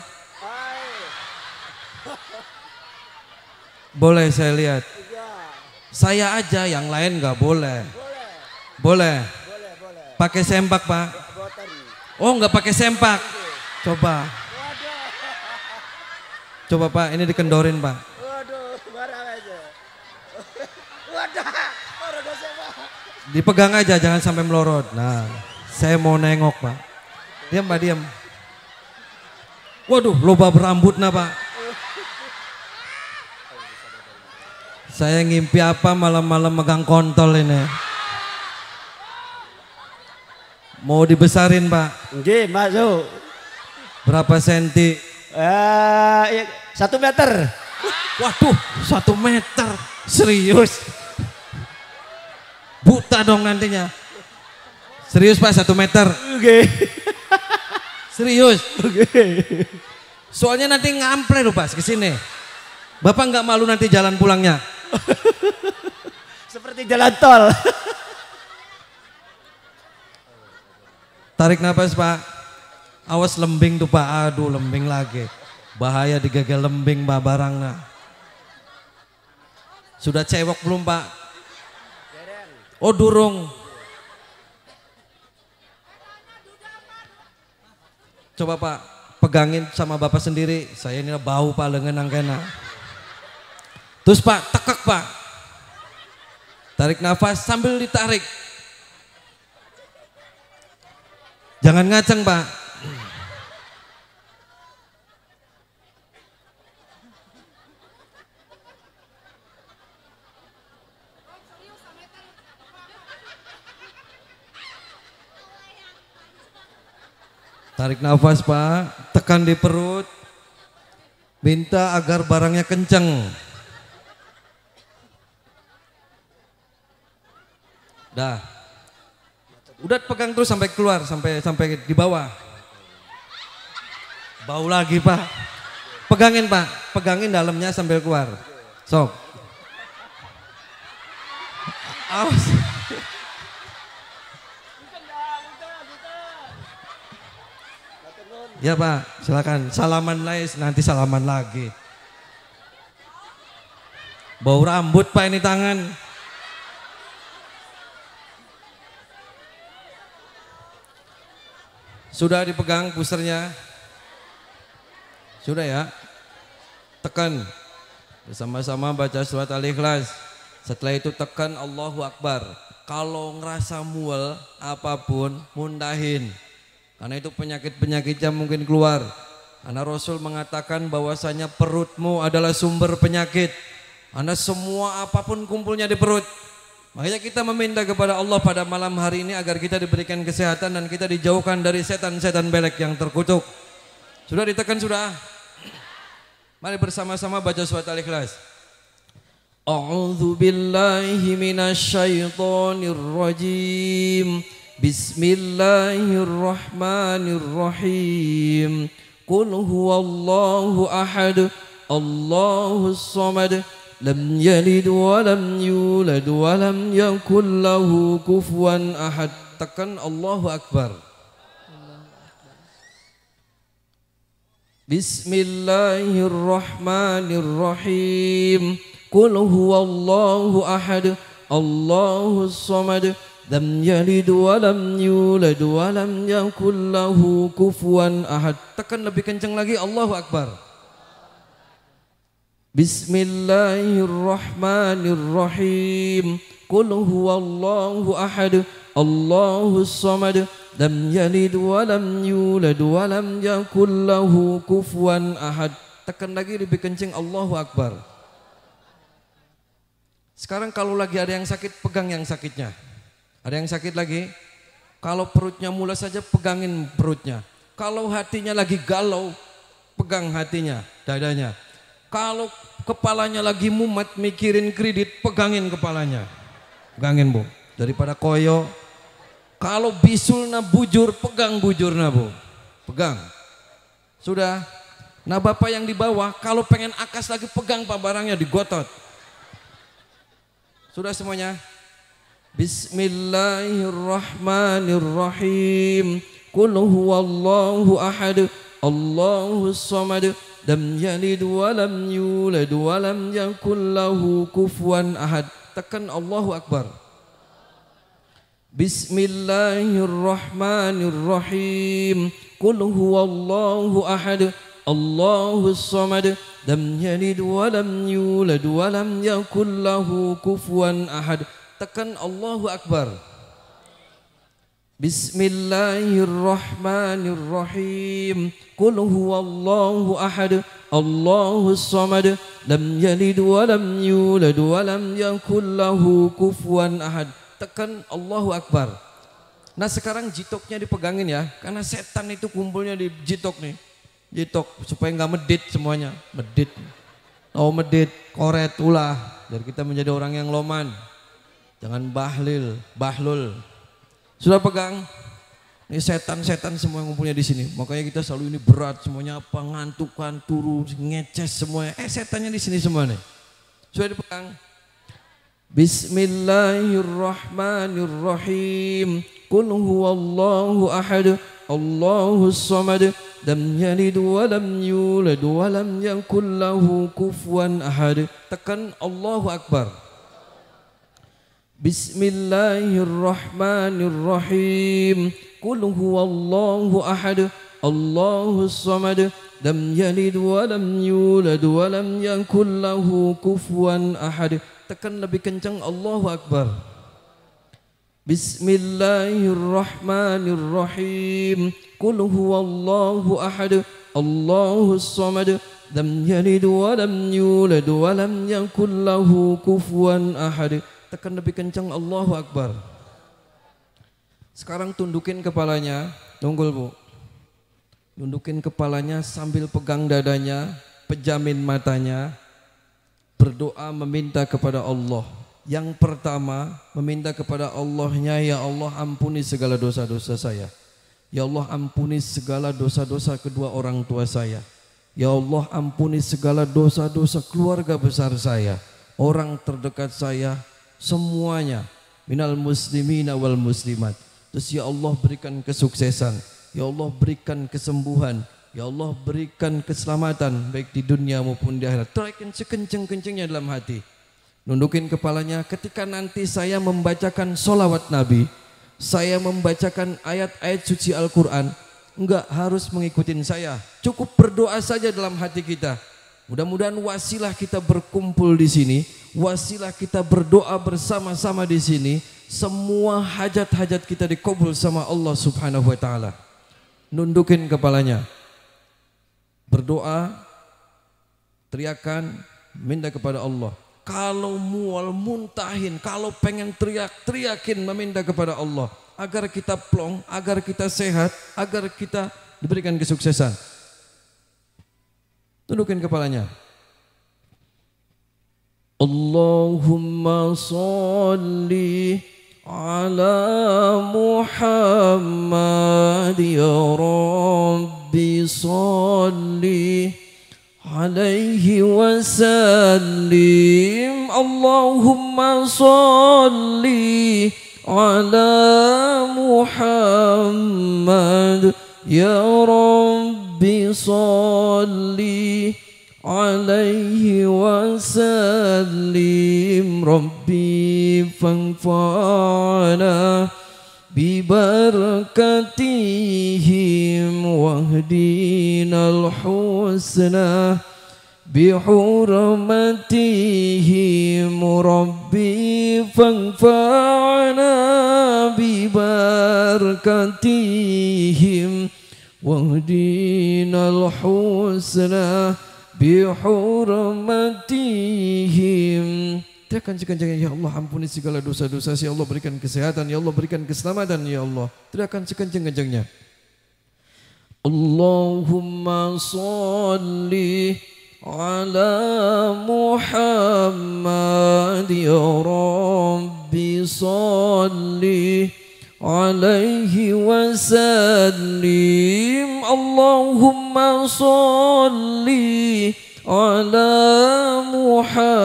Boleh saya lihat? Saya aja, yang lain enggak boleh. Boleh. Pakai sempak Pak? Oh enggak pakai sempak. Coba. Coba Pak, ini dikendorin Pak. Waduh, barang aja. Wadah, orang sempak. Dipegang aja, jangan sampai melorot. Nah, saya mau nengok Pak. Diam Pak, diam. Waduh, loba berambut nah Pak. Saya ngimpi apa malam-malam megang kontol ini. Mau dibesarin Pak? Enggak, masuk. Berapa senti? 1 meter. Waduh, 1 meter. Serius? Buta dong nantinya. Serius Pak 1 meter? Oke. Serius? Oke. Soalnya nanti ngample loh Pak ke sini. Bapak nggak malu nanti jalan pulangnya? Seperti jalan tol. Tarik napas Pak. Awas lembing tuh Pak. Aduh lembing lagi. Bahaya digagal lembing Pak barangnya. Sudah cewek belum Pak? Oh durung. Coba Pak pegangin sama Bapak sendiri. Saya ini bau Pak lengan angkena. Terus Pak tekek Pak. Tarik nafas sambil ditarik. Jangan ngaceng Pak. Tarik nafas Pak, tekan di perut. Minta agar barangnya kenceng. Dah. Udah pegang terus sampai keluar, sampai di bawah. Bau lagi Pak. Pegangin Pak, pegangin dalamnya sambil keluar. Sok. Awas. Ya Pak, silakan. Salaman lagi, nanti salaman lagi. Bau rambut Pak ini tangan. Sudah dipegang pusernya? Sudah ya? Tekan. Bersama-sama baca surat Al-Ikhlas. Setelah itu tekan Allahu Akbar. Kalau ngerasa mual apapun, muntahin. Karena itu penyakit-penyakitnya mungkin keluar. Karena Rasul mengatakan bahwasanya perutmu adalah sumber penyakit. Karena semua apapun kumpulnya di perut. Makanya kita meminta kepada Allah pada malam hari ini agar kita diberikan kesehatan dan kita dijauhkan dari setan-setan belek yang terkutuk. Sudah ditekan sudah? Mari bersama-sama baca surat Al-Ikhlas. A'udzu billahi minasyaitonir rajim. Bismillahirrahmanirrahim. Qul huwallahu ahad. Allahus samad. Lam yalid wa lam yulad wa lam yakul lahu kufuwan ahad. Tekan Allahu Akbar. Bismillahirrahmanirrahim. Qul huwallahu ahad. Allahus samad. Lam yalid wa lam yulad wa lam yakul lahu kufuwan ahad. Tekan lebih kencang lagi, Allahu Akbar. Bismillahirrahmanirrahim. Qul huwallahu ahad. Allahus samad. Lam yalid wa lam yulad wa lam yakul lahu kufuwan ahad. Tekan lagi lebih kencang, Allahu Akbar. Sekarang kalau lagi ada yang sakit, pegang yang sakitnya. Ada yang sakit lagi? Kalau perutnya mulas saja, pegangin perutnya. Kalau hatinya lagi galau, pegang hatinya, dadanya. Kalau kepalanya lagi mumet, mikirin kredit, pegangin kepalanya. Pegangin, Bu. Daripada koyo. Kalau bisulna bujur, pegang bujurna, Bu. Pegang. Sudah. Nah, Bapak yang di bawah, kalau pengen akas lagi, pegang Pak barangnya, digotot. Sudah semuanya? Bismillahirrahmanirrahim. Qul huwallahu ahad, Allahus samad, lam yalid wa lam yulad wa lam yakul lahu kufuwan ahad. Tekan Allahu Akbar. Bismillahirrahmanirrahim. Qul huwallahu ahad, Allahus samad, lam yalid wa lam yulad wa lam yakul lahu kufuwan ahad. Tekan Allahu Akbar. Bismillahirrahmanirrahim. Qul huwallahu ahad, Allahus samad, lam yalid wa lam yulad wa lam yakul lahu kufuwan ahad. Tekan Allahu Akbar. Nah, sekarang jitoknya dipegangin ya, karena setan itu kumpulnya di jitok nih. Jitok supaya nggak medit semuanya. Medit. Oh, medit, koret, ulah. Biar kita menjadi orang yang loman. Jangan bahlul. Sudah pegang? Ini setan-setan semua yang ngumpulnya di sini. Makanya kita selalu ini berat semuanya, apa ngantukan, turu, ngeces semuanya. Setannya di sini semua nih. Sudah dipegang? Bismillahirrahmanirrahim. Qul huwallahu ahad, Allahus samad, lam yalid wa lam yulad wa lam yakul lahu kufuwan ahad. Tekan Allahu Akbar. Bismillahirrahmanirrahim. Qul huwallahu ahad, Allahus samad, lam yalid wa lam yulad wa lam yakul lahu kufuwan ahad. Tekan lebih kencang, Allahu Akbar. Bismillahirrahmanirrahim. Qul huwallahu ahad, Allahus samad, lam yalid wa lam yulad wa lam yakul lahu kufuwan ahad. Tekan lebih kencang, Allahu Akbar. Sekarang tundukin kepalanya, tunggul Bu. Tundukin kepalanya sambil pegang dadanya, pejamin matanya, berdoa meminta kepada Allah. Yang pertama, meminta kepada Allahnya, ya Allah ampuni segala dosa-dosa saya. Ya Allah ampuni segala dosa-dosa kedua orang tua saya. Ya Allah ampuni segala dosa-dosa keluarga besar saya, orang terdekat saya, semuanya, minal muslimina wal muslimat. Terus ya Allah berikan kesuksesan, ya Allah berikan kesembuhan, ya Allah berikan keselamatan baik di dunia maupun di akhirat. Teriakin sekenceng-kencengnya dalam hati. Nundukin kepalanya. Ketika nanti saya membacakan sholawat Nabi, saya membacakan ayat-ayat suci Al-Quran, enggak harus mengikutin saya, cukup berdoa saja dalam hati kita. Mudah-mudahan wasilah kita berkumpul di sini, wasilah kita berdoa bersama-sama di sini, semua hajat-hajat kita dikabul sama Allah Subhanahu wa taala. Nundukin kepalanya. Berdoa, teriakan, minta kepada Allah. Kalau mual muntahin, kalau pengen teriak, teriakin meminta kepada Allah agar kita plong, agar kita sehat, agar kita diberikan kesuksesan. Tundukin kepalanya. Allahumma salli ala Muhammad ya Rabbi salli alaihi wasallim. Allahumma salli ala Muhammad ya Rabbi salli alaihi wasallim. Rabbi fanfa'na bibarakatihim wahdinal husna bihurmatihim. Rabbi fanfa'na bibarakatihim wahdinal husna bihurmatihim. Teriakan sekencangnya, ya Allah ampuni segala dosa-dosa, ya Allah berikan kesehatan, ya Allah berikan keselamatan, ya Allah. Teriakan sekencang-kencangnya. Allahumma salli ala Muhammad ya Rabbi salli alaihi wasallim. Allahumma salli ala Muhammad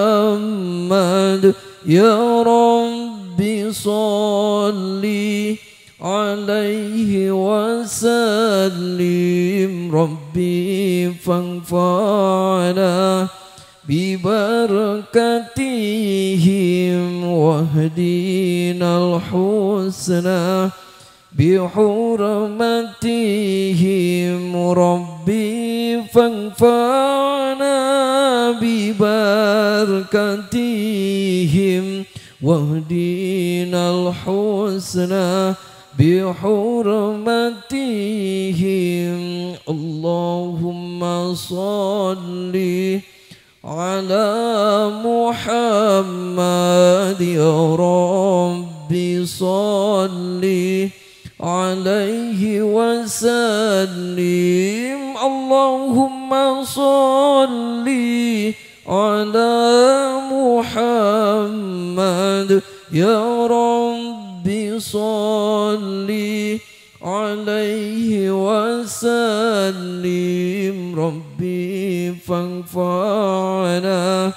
ya Rabbi salli alaihi wasallim. Rabbi fanfa'na bibarakatihim wahdinal husna bihurmatihim. Rabbi fanfa'na bibarakatihim wahdinal husna bihurmatihim. Allahumma salli ala Muhammad ya Rabbi salli alaihi wasallim. Allahumma salli ala Muhammad ya Rabbi salli alaihi wasallim. Rabbi fanfa'na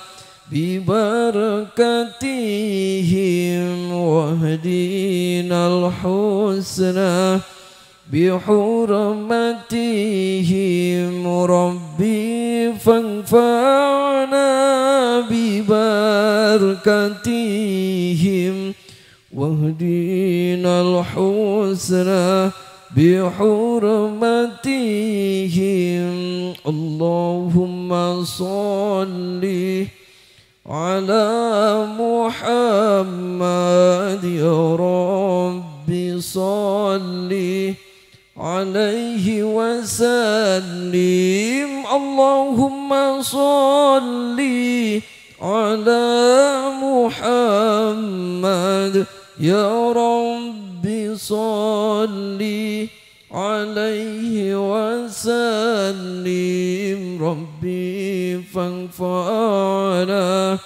bibarakatihim wahdinal husna bihurmatihim. Rabbi fanfa'na bibarakatihim wahdinal husna bihurmatihim. Allahumma salli ala Muhammad ya Rabbi salli alaihi wasallim. Allahumma salli ala Muhammad ya Rabbi salli alaihi wasallim. Rabbi fanfa'na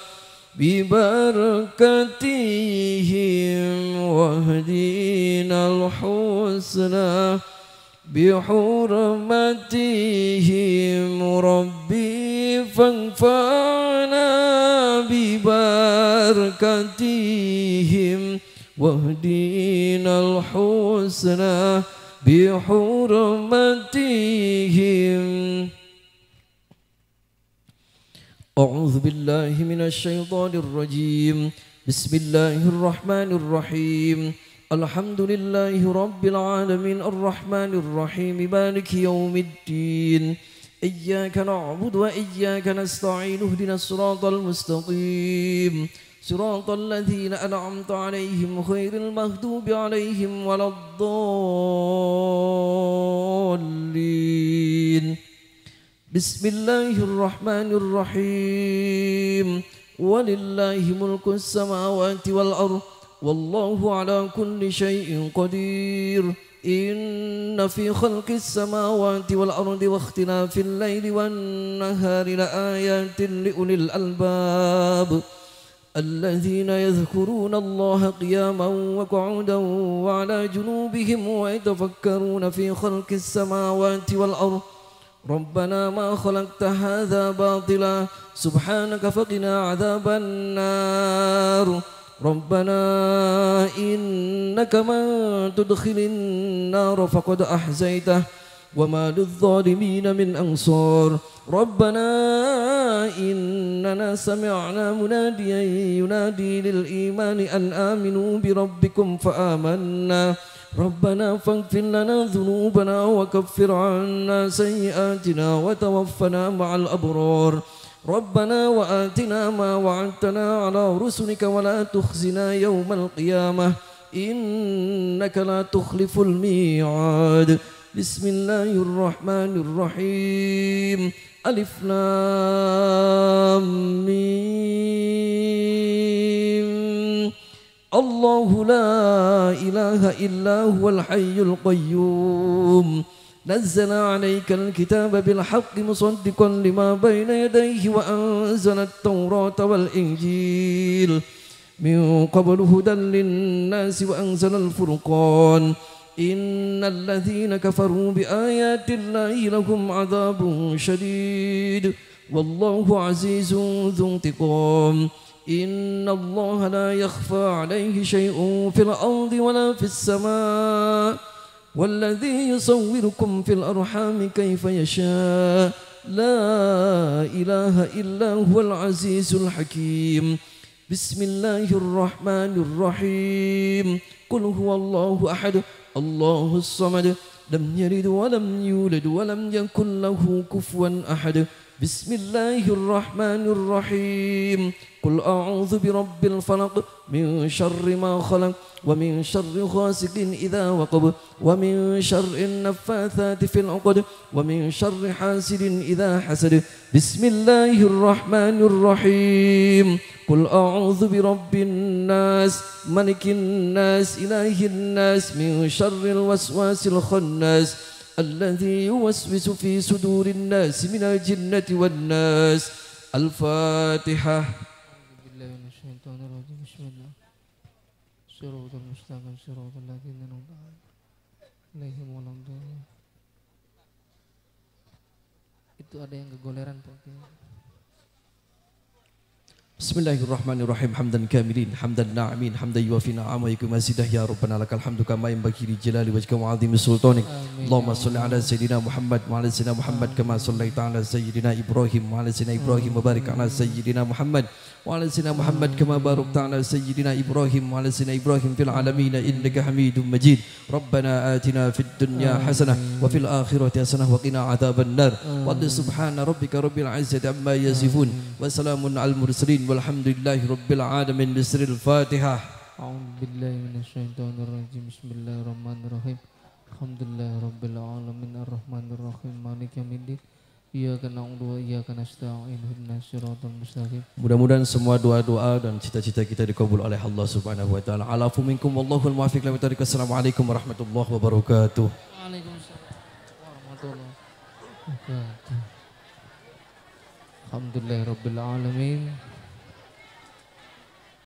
bibarakatihim wahdinal husna bihurmatihim. Rabbi fanfa'na bibarakatihim wahdinal husna bihurmatihim. A'udzu billahi minasy syaithanir rajim. Bismillahirrahmanir rahim. Alhamdulillahi rabbil alamin arrahmanir rahim maliki yaumiddin. Iyyaka na'budu wa iyyaka nasta'in ihdinas siratal mustaqim. Siratal ladzina an'amta 'alaihim ghairil maghdubi 'alaihim waladdallin. Bismillahirrahmanirrahim. Walillahi mulkus samawati wal ardh wallahu ala kulli syai'in qadir. Inna fi khalqis samawati wal ardi wa ikhtilafil laili wan nahari la ayatin li ulil albab alladzina yadhkuruna Allaha qiyaman wa qu'udan wa ala junubihim wa yatafakkaruna fi khalqis samawati wal ardi. Rabbana ma khalaqta hadza batila subhanaka faqina adzaban nar. Rabbana innaka man tudkhilin nar faqad ahzaytah wa ma lidh-dhalimin min ansar. Rabbana innana sami'na munadiyan yunadi lil imani an aminu bi rabbikum fa amanna. ربنا فاغفر لنا ذنوبنا وكفر عنا سيئاتنا وتوفنا مع الأبرار. ربنا وآتنا ما وعدتنا على رسلك ولا تخزنا يوم القيامة إنك لا تخلف الميعاد. بسم الله الرحمن الرحيم. 'Alif Lam Mim. الله لا إله إلا هو الحي القيوم نزل عليك الكتاب بالحق مصدقا لما بين يديه وأنزل التوراة والإنجيل من قبل هدى للناس وأنزل الفرقان إن الذين كفروا بآيات الله لهم عذاب شديد والله عزيز ذو انتقام إن الله لا يخفى عليه شيء في الأرض ولا في السماء والذي يصوركم في الأرحام كيف يشاء لا إله إلا هو العزيز الحكيم بسم الله الرحمن الرحيم قل هو الله أحد الله الصمد لم يلد ولم يولد ولم يكن له كفوا أحد بسم الله الرحمن الرحيم قل أعوذ برب الفلق من شر ما خلق ومن شر غاسق إذا وقب ومن شر النفاثات في العقد ومن شر حاسد إذا حسد بسم الله الرحمن الرحيم قل أعوذ برب الناس ملك الناس إله الناس من شر الوسواس الخناس الذي يوسوس في صدور الناس من الجنة والناس الفاتحة بالله من الشيطان الرجيم بسم الله صراط المستقيم صراط الذين أنعمت عليهم غير المغضوب عليهم. Itu ada yang kegoleran Pak. Bismillahirrahmanirrahim hamdan kamilin hamdan na'imin hamdan yuwafi na'ama yakum azidah ya rabbana lakal hamdu kama yanbaghi li jalali wajhika wa 'azimi sultanik. Allahumma shalli ala sayyidina Muhammad wa ala sayyidina Muhammad kama shallaita ala sayyidina Ibrahim wa ala sayyidina Ibrahim wa barik ala sayyidina Muhammad wa ala sayyidina Muhammad kama barakta ala sayyidina Ibrahim wa ala sayyidina Ibrahim fil alamin innaka Hamidum Majid. Rabbana atina fid dunya hasanah wa fil akhirati hasanah wa qina adzaban nar. Wa subhana rabbika rabbil izzati amma yasifun wa salamun al mursalin walhamdulillahi rabbil alamin. Bismil Fatihah. A'udzu billahi minasyaitonir rajim. Bismillahirrahmanirrahim. Alhamdulillahi rabbil alamin arrahmanir rahim maliki yaumiddin. Iyyaka na'budu wa iyyaka nasta'in ihdinas siratal mustaqim. Mudah-mudahan semua doa-doa dan cita-cita kita dikabul oleh Allah Subhanahu wa taala. Alafu minkum wallahul muwaffiq ila thariq. Assalamualaikum warahmatullahi wabarakatuh. Waalaikumsalam warahmatullahi wabarakatuh. Alhamdulillahi rabbil alamin.